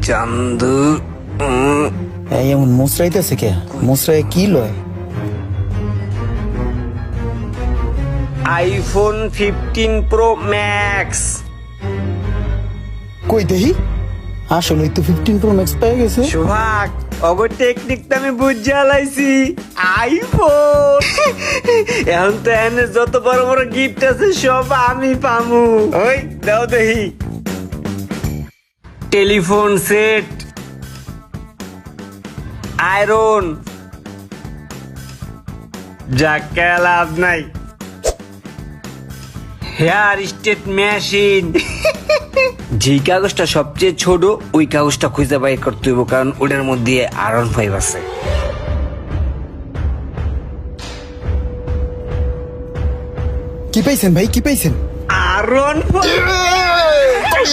চান্দু এই এমন মুসরাইতেছে কে? মুসরাই কি লয়? IPhone 15 pro max. কই দেহি? আসলে তো 15 প্রো ম্যাক্স পেয়ে গেছে। সোহাগ অগর টেকনিক তো আমি বুঝে আলাইছি। আইফোন এখন তো এনে যত বড় বড় গিফট আছে সব আমি পামু। ওই দাও দেহি। টেলিফোন সেট, আয়রন, যাকে লাভ নাই, হেয়ার স্টেট মেশিন। যে কাগজটা সবচেয়ে ছোট ওই কাগজটা খুঁজে বাই করতে হইব, কারণ ওটার মধ্যে আয়রন 5 আছে। কি পাইছেন ভাই, কি পাইছেন? আয়রন 5